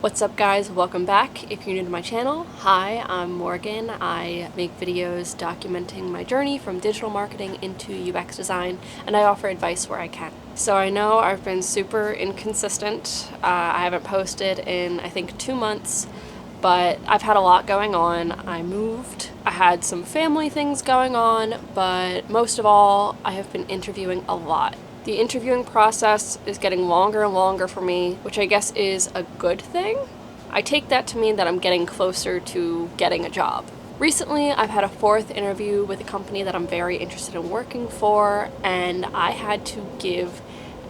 What's up guys, welcome back. If you're new to my channel, hi, I'm Morgan. I make videos documenting my journey from digital marketing into UX design, and I offer advice where I can. So I know I've been super inconsistent. I haven't posted in I think 2 months, but I've had a lot going on. I moved, I had some family things going on, but most of all, I have been interviewing a lot. The interviewing process is getting longer and longer for me, which I guess is a good thing. I take that to mean that I'm getting closer to getting a job. Recently, I've had a 4th interview with a company that I'm very interested in working for, and I had to give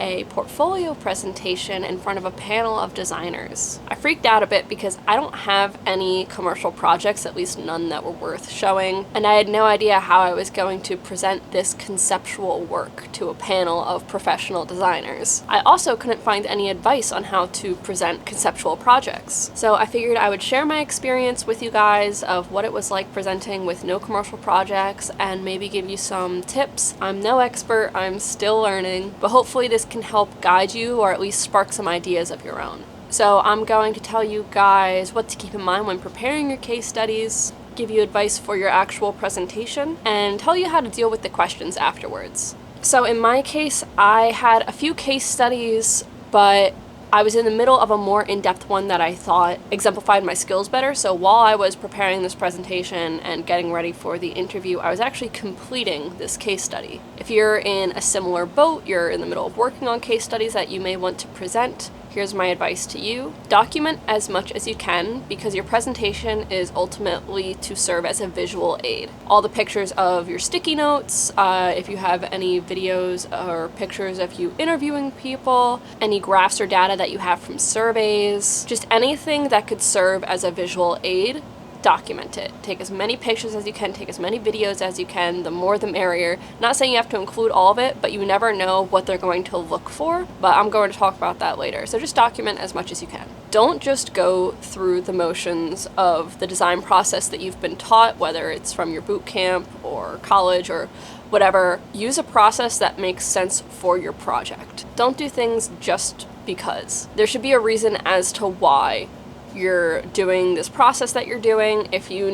a portfolio presentation in front of a panel of designers. I freaked out a bit because I don't have any commercial projects, at least none that were worth showing, and I had no idea how I was going to present this conceptual work to a panel of professional designers. I also couldn't find any advice on how to present conceptual projects. So I figured I would share my experience with you guys of what it was like presenting with no commercial projects and maybe give you some tips. I'm no expert, I'm still learning, but hopefully this can help guide you or at least spark some ideas of your own. So I'm going to tell you guys what to keep in mind when preparing your case studies, give you advice for your actual presentation, and tell you how to deal with the questions afterwards. So in my case, I had a few case studies, but I was in the middle of a more in-depth one that I thought exemplified my skills better. So while I was preparing this presentation and getting ready for the interview, I was actually completing this case study. If you're in a similar boat, you're in the middle of working on case studies that you may want to present, here's my advice to you. Document as much as you can because your presentation is ultimately to serve as a visual aid. All the pictures of your sticky notes, if you have any videos or pictures of you interviewing people, any graphs or data that you have from surveys, just anything that could serve as a visual aid, document it. Take as many pictures as you can, take as many videos as you can, the more the merrier. Not saying you have to include all of it, but you never know what they're going to look for, but I'm going to talk about that later. So just document as much as you can. Don't just go through the motions of the design process that you've been taught, whether it's from your boot camp or college or whatever. Use a process that makes sense for your project. Don't do things just because. There should be a reason as to why you're doing this process that you're doing. If you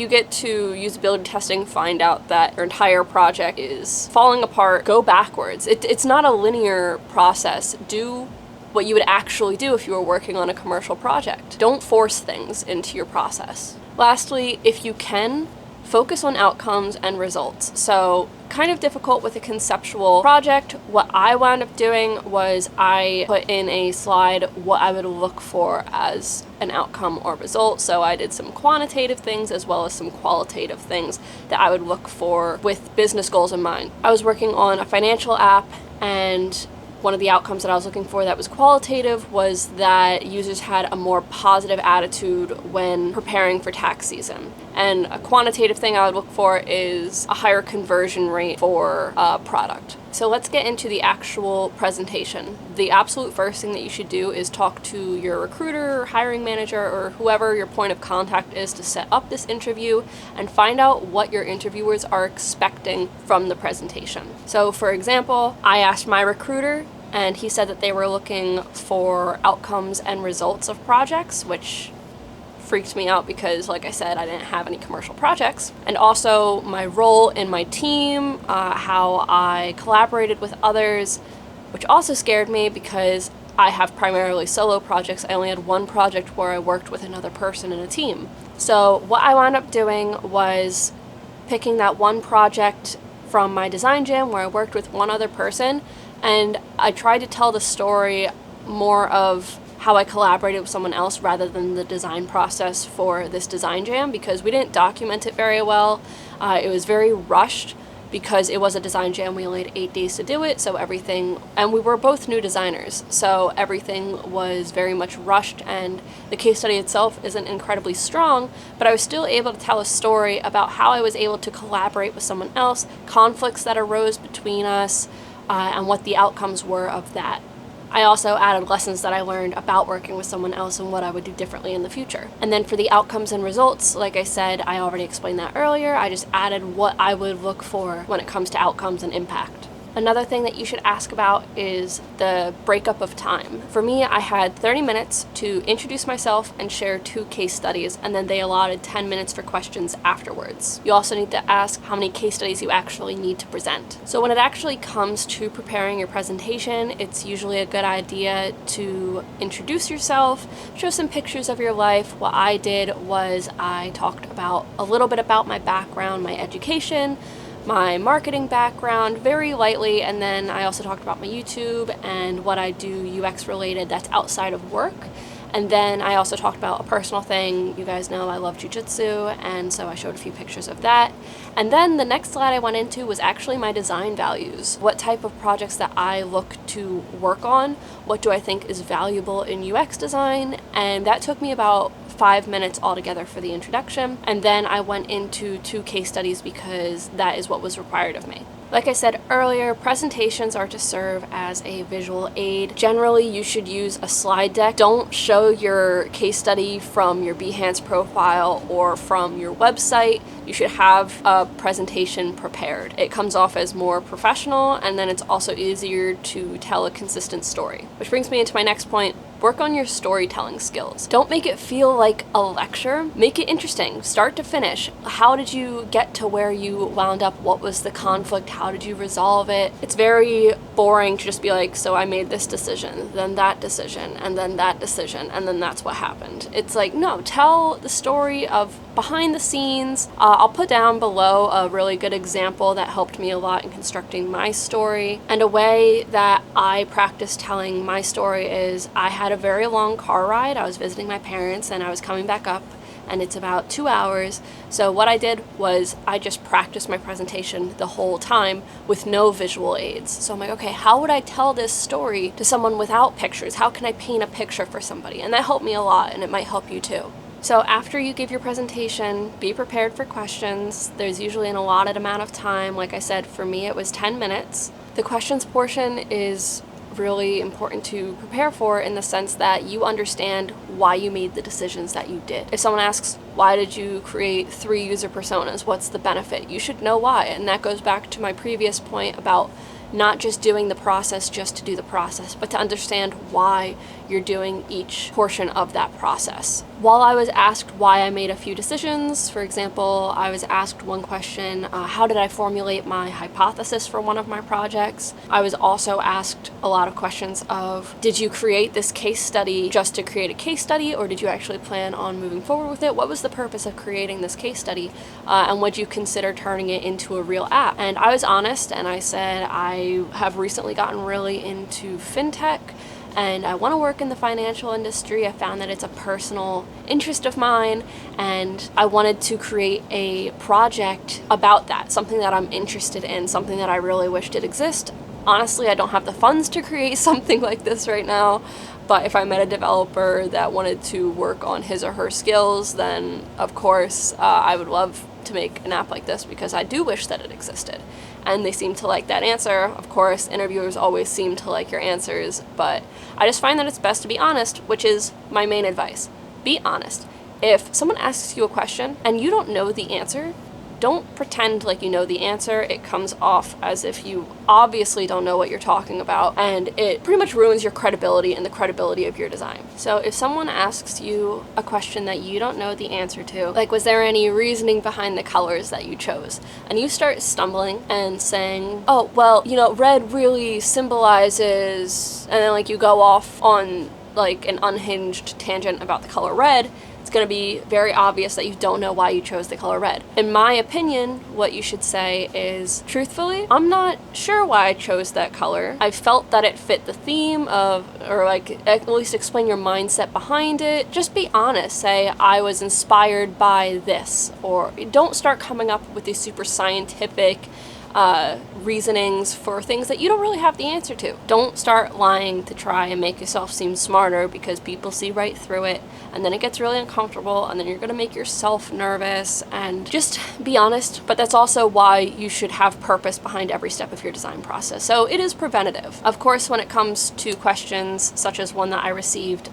get to usability testing, find out that your entire project is falling apart, go backwards. It's not a linear process. Do what you would actually do if you were working on a commercial project. Don't force things into your process. Lastly, if you can, focus on outcomes and results. So kind of difficult with a conceptual project. What I wound up doing was I put in a slide what I would look for as an outcome or result. So I did some quantitative things as well as some qualitative things that I would look for with business goals in mind. I was working on a financial app, and one of the outcomes that I was looking for that was qualitative was that users had a more positive attitude when preparing for tax season. And a quantitative thing I would look for is a higher conversion rate for a product. So let's get into the actual presentation. The absolute first thing that you should do is talk to your recruiter, hiring manager, or whoever your point of contact is to set up this interview and find out what your interviewers are expecting from the presentation. So for example, I asked my recruiter, and he said that they were looking for outcomes and results of projects, which freaked me out because, like I said, I didn't have any commercial projects. And also my role in my team, how I collaborated with others, which also scared me because I have primarily solo projects. I only had one project where I worked with another person in a team. So what I wound up doing was picking that one project from my design jam where I worked with one other person, and I tried to tell the story more of how I collaborated with someone else rather than the design process for this design jam, because we didn't document it very well. It was very rushed because it was a design jam. We only had 8 days to do it, so everything, and we were both new designers, so everything was very much rushed, and the case study itself isn't incredibly strong, but I was still able to tell a story about how I was able to collaborate with someone else, conflicts that arose between us, and what the outcomes were of that. I also added lessons that I learned about working with someone else and what I would do differently in the future. And then for the outcomes and results, like I said, I already explained that earlier. I just added what I would look for when it comes to outcomes and impact. Another thing that you should ask about is the breakup of time. For me, I had 30 minutes to introduce myself and share 2 case studies, and then they allotted 10 minutes for questions afterwards. You also need to ask how many case studies you actually need to present. So when it actually comes to preparing your presentation, it's usually a good idea to introduce yourself, show some pictures of your life. What I did was I talked about a little bit about my background, my education, my marketing background very lightly, and then I also talked about my YouTube and what I do UX related that's outside of work. And then I also talked about a personal thing. You guys know I love jujitsu, and so I showed a few pictures of that. And then the next slide I went into was actually my design values. What type of projects that I look to work on? What do I think is valuable in UX design? And that took me about 5 minutes altogether for the introduction, and then I went into 2 case studies because that is what was required of me. Like I said earlier, presentations are to serve as a visual aid. Generally, you should use a slide deck. Don't show your case study from your Behance profile or from your website. You should have a presentation prepared. It comes off as more professional, and then it's also easier to tell a consistent story. Which brings me into my next point. Work on your storytelling skills. Don't make it feel like a lecture. Make it interesting, start to finish. How did you get to where you wound up? What was the conflict? How did you resolve it? It's very boring to just be like, so I made this decision, then that decision, and then that decision, and then that's what happened. It's like, no, tell the story of behind the scenes. I'll put down below a really good example that helped me a lot in constructing my story. And a way that I practice telling my story is I had a very long car ride. I was visiting my parents and I was coming back up, and it's about 2 hours. So what I did was I just practiced my presentation the whole time with no visual aids. So I'm like, okay, how would I tell this story to someone without pictures? How can I paint a picture for somebody? And that helped me a lot, and it might help you too. So after you give your presentation, be prepared for questions. There's usually an allotted amount of time. Like I said, for me it was 10 minutes. The questions portion is really important to prepare for in the sense that you understand why you made the decisions that you did. If someone asks, why did you create 3 user personas? What's the benefit? You should know why. And that goes back to my previous point about not just doing the process just to do the process, but to understand why you're doing each portion of that process. While I was asked why I made a few decisions, for example, I was asked one question, how did I formulate my hypothesis for one of my projects? I was also asked a lot of questions of, did you create this case study just to create a case study, or did you actually plan on moving forward with it? What was the purpose of creating this case study? And would you consider turning it into a real app? And I was honest, and I said, I have recently gotten really into fintech, and I want to work in the financial industry. I found that it's a personal interest of mine, and I wanted to create a project about that, something that I'm interested in, something that I really wish did exist. Honestly, I don't have the funds to create something like this right now, but if I met a developer that wanted to work on his or her skills, then of course I would love to make an app like this, because I do wish that it existed. And they seem to like that answer. Of course, interviewers always seem to like your answers, but I just find that it's best to be honest, which is my main advice. Be honest. If someone asks you a question and you don't know the answer, don't pretend like you know the answer. It comes off as if you obviously don't know what you're talking about, and it pretty much ruins your credibility and the credibility of your design. So if someone asks you a question that you don't know the answer to, like, was there any reasoning behind the colors that you chose? And you start stumbling and saying, oh, well, you know, red really symbolizes, and then like you go off on like an unhinged tangent about the color red, it's going to be very obvious that you don't know why you chose the color red. In my opinion, what you should say is, truthfully, I'm not sure why I chose that color. I felt that it fit the theme of, or like at least explain your mindset behind it. Just be honest. Say, I was inspired by this, or don't start coming up with these super scientific reasonings for things that you don't really have the answer to. Don't start lying to try and make yourself seem smarter, because people see right through it, and then it gets really uncomfortable, and then you're gonna make yourself nervous. And just be honest, but that's also why you should have purpose behind every step of your design process. So it is preventative. Of course, when it comes to questions such as one that I received,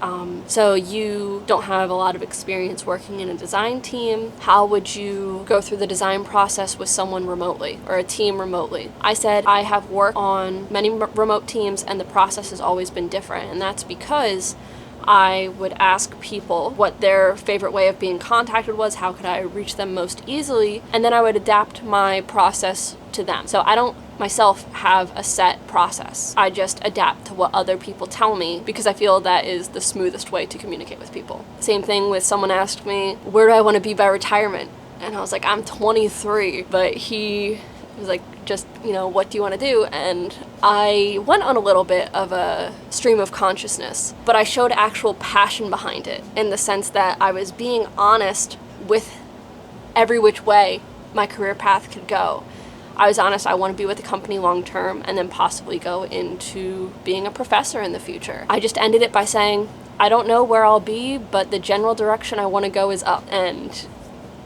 so you don't have a lot of experience working in a design team, how would you go through the design process with someone remotely or a team remotely? I said I have worked on many remote teams and the process has always been different, and that's because I would ask people what their favorite way of being contacted was, how could I reach them most easily, and then I would adapt my process to them. So I don't myself have a set process. I just adapt to what other people tell me because I feel that is the smoothest way to communicate with people. Same thing with someone asked me, where do I want to be by retirement? And I was like, I'm 23, but he was like, just, you know, what do you want to do? And I went on a little bit of a stream of consciousness, but I showed actual passion behind it in the sense that I was being honest with every which way my career path could go. I was honest, I want to be with the company long term and then possibly go into being a professor in the future. I just ended it by saying, I don't know where I'll be, but the general direction I want to go is up. And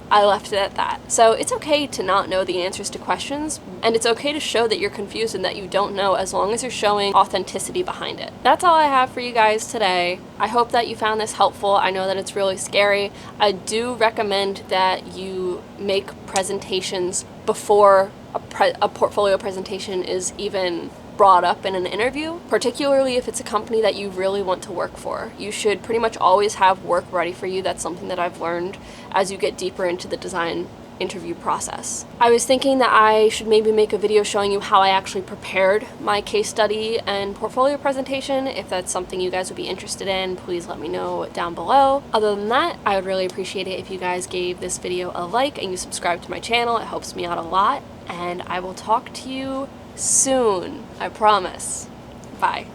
I left it at that. So it's okay to not know the answers to questions, and it's okay to show that you're confused and that you don't know, as long as you're showing authenticity behind it. That's all I have for you guys today. I hope that you found this helpful. I know that it's really scary. I do recommend that you make presentations before a portfolio presentation is even brought up in an interview, particularly if it's a company that you really want to work for. You should pretty much always have work ready for you. That's something that I've learned as you get deeper into the design interview process. I was thinking that I should maybe make a video showing you how I actually prepared my case study and portfolio presentation. If that's something you guys would be interested in, please let me know down below. Other than that, I would really appreciate it if you guys gave this video a like and you subscribe to my channel. It helps me out a lot, and I will talk to you soon, I promise. Bye.